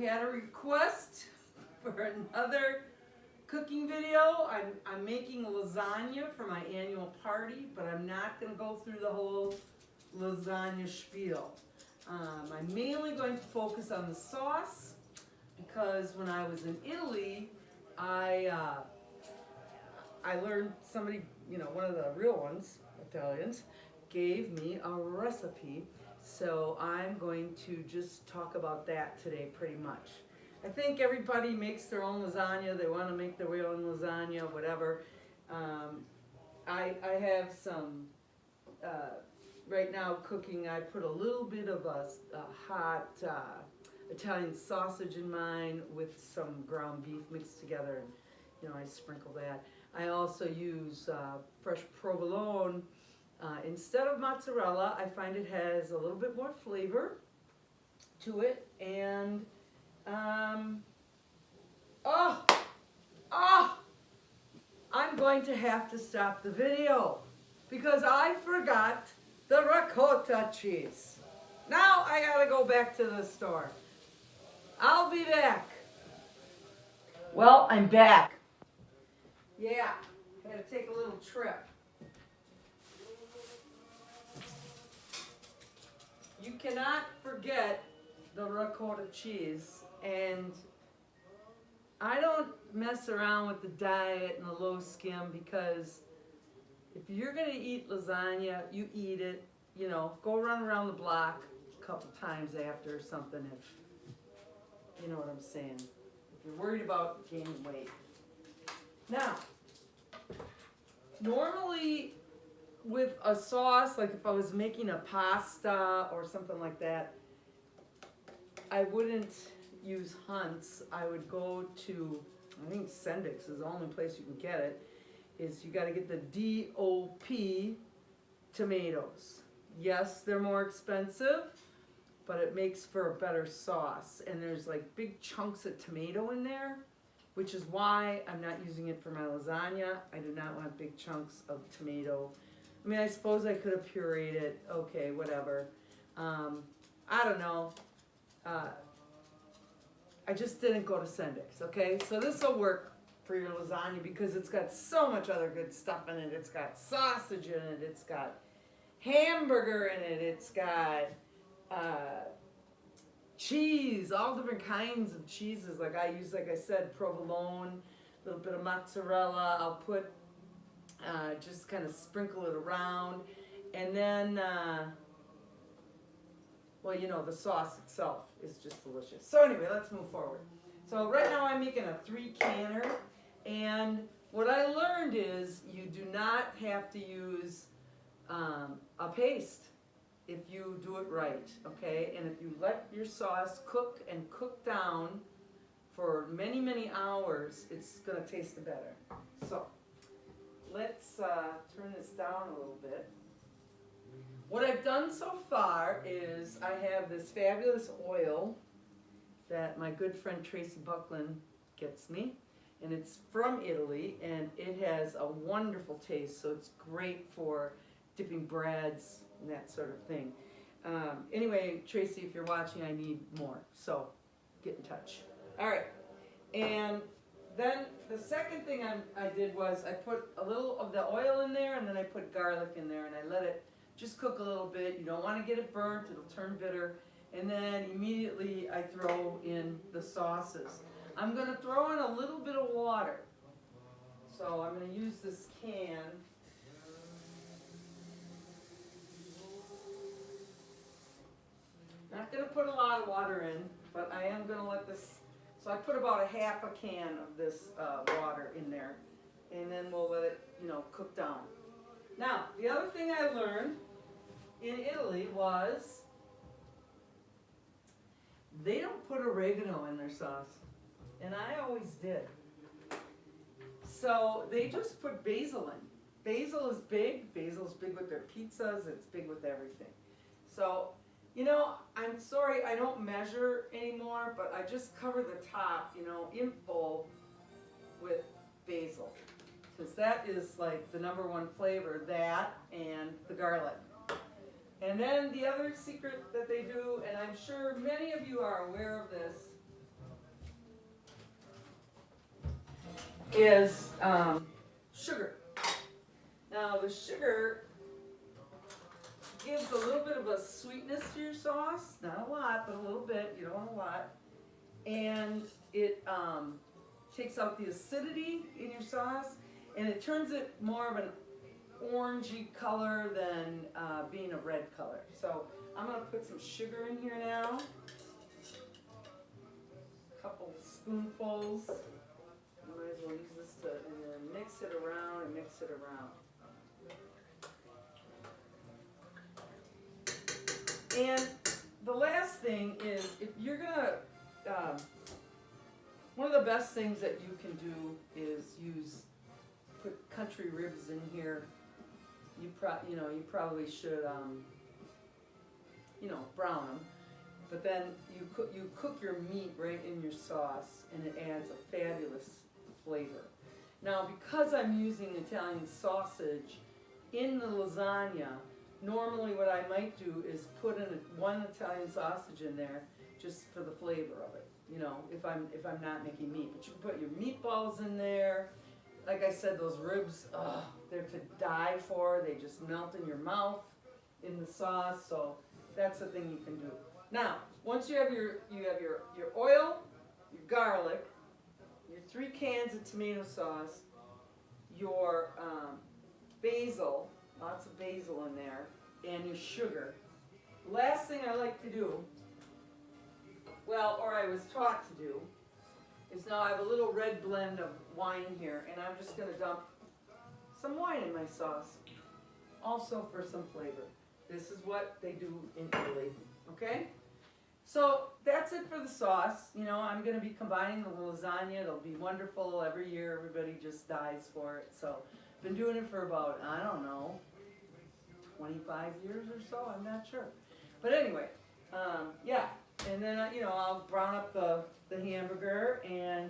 had a request for another cooking video. I'm making lasagna for my annual party, but I'm not going to go through the whole lasagna spiel. I'm mainly going to focus on the sauce because when I was in Italy, I learned somebody, one of the real ones, Italians, gave me a recipe. So I'm going to just talk about that today pretty much. I think everybody makes their own lasagna. They want to make their own lasagna, whatever. I have some, right now cooking, I put a little bit of a hot Italian sausage in mine with some ground beef mixed together, and I sprinkle that. I also use fresh provolone. Instead of mozzarella, I find it has a little bit more flavor to it, and I'm going to have to stop the video because I forgot the ricotta cheese. Now I gotta go back to the store. I'll be back. Well, I'm back. Yeah, had to take a little trip. You cannot forget the ricotta cheese, and I don't mess around with the diet and the low skim because if you're going to eat lasagna, you eat it, go run around the block a couple times after or something if, you know what I'm saying, if you're worried about gaining weight. Now, normally with a sauce, like if I was making a pasta or something like that, I wouldn't use Hunt's. I would go to, I think Sendik's is the only place you can get it, is you got to get the DOP tomatoes. Yes, they're more expensive, but it makes for a better sauce. And there's like big chunks of tomato in there, which is why I'm not using it for my lasagna. I do not want big chunks of tomato. I mean, I suppose I could have pureed it. Okay, whatever. I don't know. I just didn't go to Sendik's, okay? So this will work for your lasagna because it's got so much other good stuff in it. It's got sausage in it. It's got hamburger in it. It's got cheese, all different kinds of cheeses. Like I use, like I said, provolone, a little bit of mozzarella. I'll put, just kind of sprinkle it around. And then, well, the sauce itself is just delicious. So anyway, let's move forward. So right now I'm making a 3-canner. And what I learned is you do not have to use a paste if you do it right, okay? And if you let your sauce cook and cook down for many, many hours, it's going to taste better. So let's turn this down a little bit. What I've done so far is I have this fabulous oil that my good friend Tracy Buckland gets me, and it's from Italy, and it has a wonderful taste, so it's great for dipping breads and that sort of thing. Anyway, Tracy, if you're watching, I need more, so get in touch. All right, and then the second thing I did was I put a little of the oil in there, and then I put garlic in there, and I let it just cook a little bit. You don't want to get it burnt, it'll turn bitter. And then immediately I throw in the sauces. I'm going to throw in a little bit of water. So I'm going to use this can. Not going to put a lot of water in, but I am going to let this, so I put about a half a can of this water in there. And then we'll let it, cook down. Now, the other thing I learned in Italy was they don't put oregano in their sauce, and I always did. So they just put basil in. Basil is big. Basil's big with their pizzas. It's big with everything. So, I'm sorry I don't measure anymore, but I just cover the top, in full with basil. Because that is like the #1 flavor, that and the garlic. And then the other secret that they do, and I'm sure many of you are aware of this, is sugar. Now the sugar gives a little bit of a sweetness to your sauce, not a lot, but a little bit, you don't want a lot. And it takes out the acidity in your sauce, and it turns it more of an orangey color than being a red color. So I'm gonna put some sugar in here now. A couple spoonfuls. I might as well use this to, and then mix it around and mix it around. And the last thing is, if you're gonna, one of the best things that you can do is put country ribs in here. You probably should, brown them. But then you cook your meat right in your sauce, and it adds a fabulous flavor. Now, because I'm using Italian sausage in the lasagna, normally what I might do is put in one Italian sausage in there just for the flavor of it. You know, if I'm not making meat, but you can put your meatballs in there. Like I said, those ribs, they're to die for. They just melt in your mouth in the sauce. So that's the thing you can do. Now, once you have your oil, your garlic, your 3 cans of tomato sauce, your basil, lots of basil in there, and your sugar. Last thing I like to do, or I was taught to do, is now I have a little red blend of wine here, and I'm just going to dump some wine in my sauce, also for some flavor. This is what they do in Italy, okay? So that's it for the sauce. You know, I'm going to be combining the lasagna. It'll be wonderful every year. Everybody just dies for it. So I've been doing it for about, 25 years or so. I'm not sure. But anyway, yeah. And then, I'll brown up the hamburger, and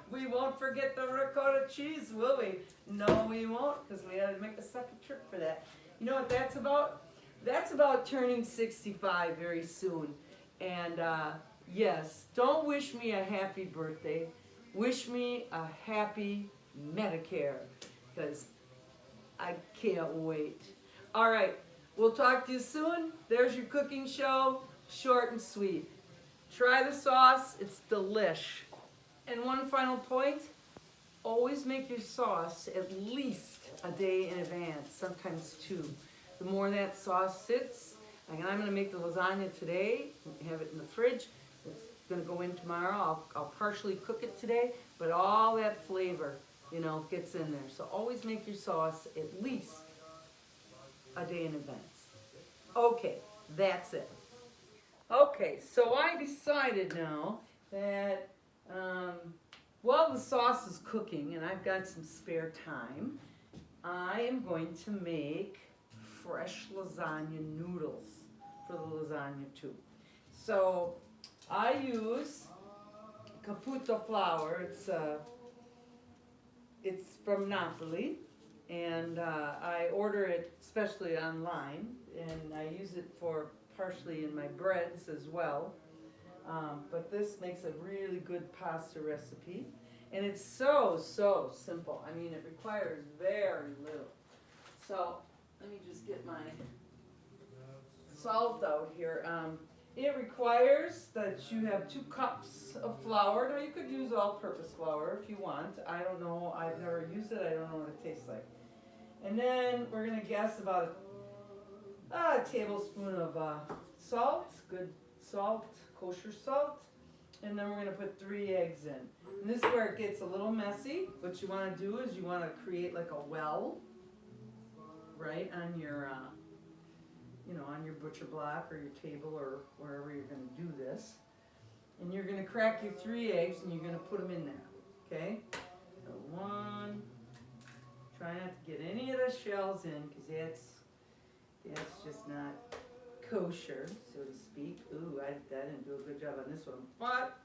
we won't forget the ricotta cheese, will we? No, we won't, because we had to make a second trip for that. You know what that's about? That's about turning 65 very soon. And yes, don't wish me a happy birthday. Wish me a happy Medicare, because I can't wait. All right, we'll talk to you soon. There's your cooking show, short and sweet. Try the sauce, it's delish. And one final point, always make your sauce at least a day in advance, sometimes 2. The more that sauce sits, and I'm gonna make the lasagna today, have it in the fridge. It's gonna go in tomorrow. I'll partially cook it today, but all that flavor, gets in there. So always make your sauce at least a day in advance. Okay, that's it. Okay, so I decided now that while the sauce is cooking and I've got some spare time, I am going to make fresh lasagna noodles for the lasagna too. So I use Caputo flour. It's from Napoli, and I order it especially online, and I use it for partially in my breads as well. But this makes a really good pasta recipe, and it's so simple. I mean, it requires very little. So let me just get my salt out here. It requires that you have 2 cups of flour. Now you could use all-purpose flour if you want. I don't know. I've never used it. I don't know what it tastes like. And then we're gonna guess about a tablespoon of salt, good salt, kosher salt. And then we're gonna put 3 eggs in. And this is where it gets a little messy. What you wanna do is you wanna create like a well, right, on your, on your butcher block or your table or wherever you're gonna do this. And you're gonna crack your 3 eggs and you're gonna put them in there, okay? So 1, try not to get any of the shells in, because that's just not kosher, so to speak. Ooh, I didn't do a good job on this one. But,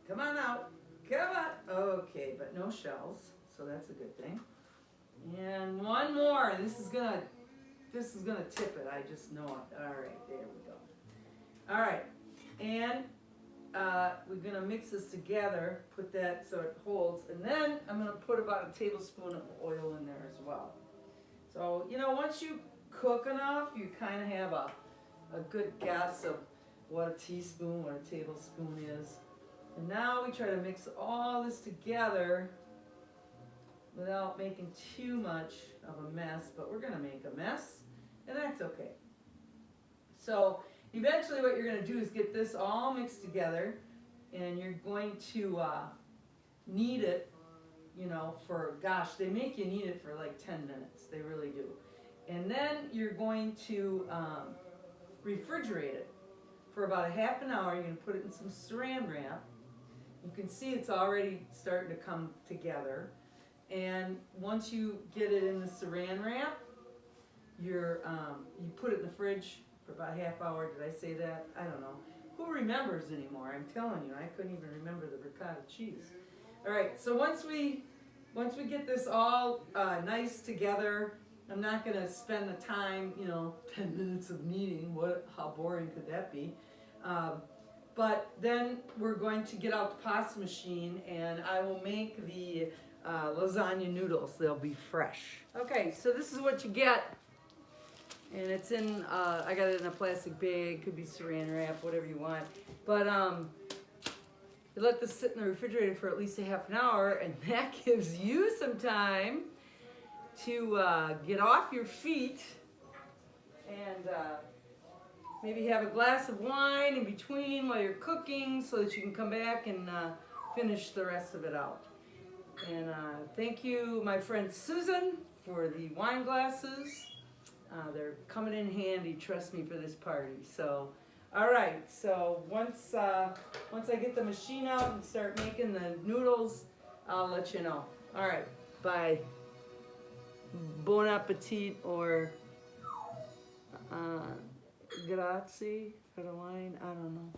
come on out. Come on. Okay, but no shells, so that's a good thing. And 1 more. This is gonna tip it. I just know it. All right, there we go. All right, and we're gonna mix this together, put that so it holds, and then I'm gonna put about a tablespoon of oil in there as well. So, you know, once you cook enough, you kind of have a good guess of what a teaspoon, what a tablespoon is. And now we try to mix all this together without making too much of a mess, but we're gonna make a mess, and that's okay. So eventually what you're gonna do is get this all mixed together, and you're going to knead it, you know, for, gosh, they make you knead it for like 10 minutes, they really do. And then you're going to refrigerate it for about a half an hour. You're gonna put it in some saran wrap. You can see it's already starting to come together. And once you get it in the saran wrap, you put it in the fridge for about a half hour. Did I say that? I don't know. Who remembers anymore? I'm telling you, I couldn't even remember the ricotta cheese. All right, so once we get this all nice together, I'm not gonna spend the time, you know, 10 minutes of kneading. How boring could that be? But then we're going to get out the pasta machine, and I will make the lasagna noodles. They'll be fresh. Okay, so this is what you get. And it's in, I got it in a plastic bag, could be saran wrap, whatever you want. But you let this sit in the refrigerator for at least a half an hour, and that gives you some time to get off your feet and maybe have a glass of wine in between while you're cooking so that you can come back and finish the rest of it out. And thank you, my friend Susan, for the wine glasses. They're coming in handy, trust me, for this party. So, all right, so once I get the machine out and start making the noodles, I'll let you know. All right, bye. Bon appetit, or grazie for the wine, I don't know.